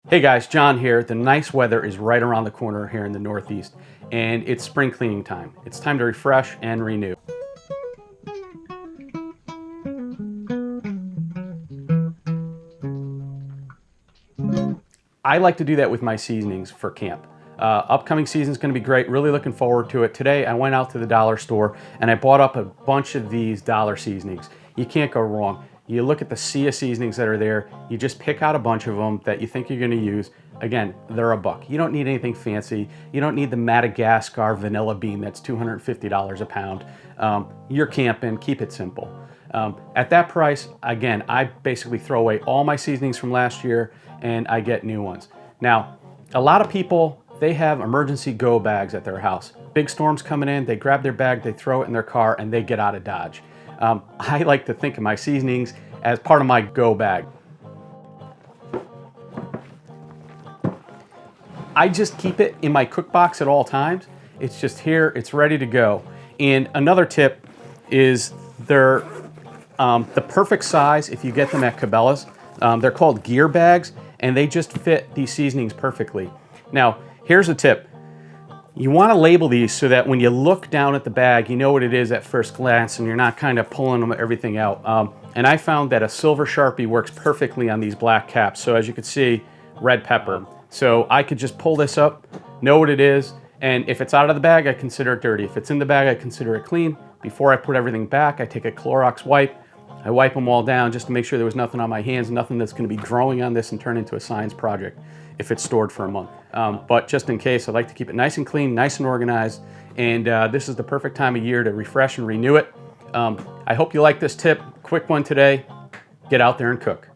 Hey guys, John here. The nice weather is right around the corner here in the Northeast, and it's spring cleaning time. It's time to refresh and renew. I like to do that with my seasonings for camp. Upcoming season is going to be great. Really looking forward to it. Today I went out to the dollar store and I bought up a bunch of these dollar seasonings. You can't go wrong. You look at the sea of seasonings that are there. You just pick out a bunch of them that you think you're going to use. Again, they're $1. You don't need anything fancy. You don't need the Madagascar vanilla bean that's $250 a pound. You're camping. Keep it simple. At that price, again, I basically throw away all my seasonings from last year and I get new ones. Now, a lot of people, they have emergency go bags at their house. Big storms coming in, they grab their bag, they throw it in their car, and they get out of Dodge. I like to think of my seasonings as part of my go bag. I just keep it in my cook box at all times. It's just here, it's ready to go. And another tip is they're the perfect size if you get them at Cabela's. They're called gear bags, and they just fit these seasonings perfectly. Now, here's a tip. You want to label these so that when you look down at the bag, you know what it is at first glance, and you're not kind of pulling everything out. And I found that a silver Sharpie works perfectly on these black caps. So as you can see, red pepper. So I could just pull this up, know what it is, and if it's out of the bag, I consider it dirty. If it's in the bag, I consider it clean. Before I put everything back, I take a Clorox wipe. I wipe them all down just to make sure there was nothing on my hands, nothing that's going to be growing on this and turn into a science project if it's stored for a month. But just in case, I like to keep it nice and clean, nice and organized, and this is the perfect time of year to refresh and renew it. I hope you like this tip. Quick one today. Get out there and cook.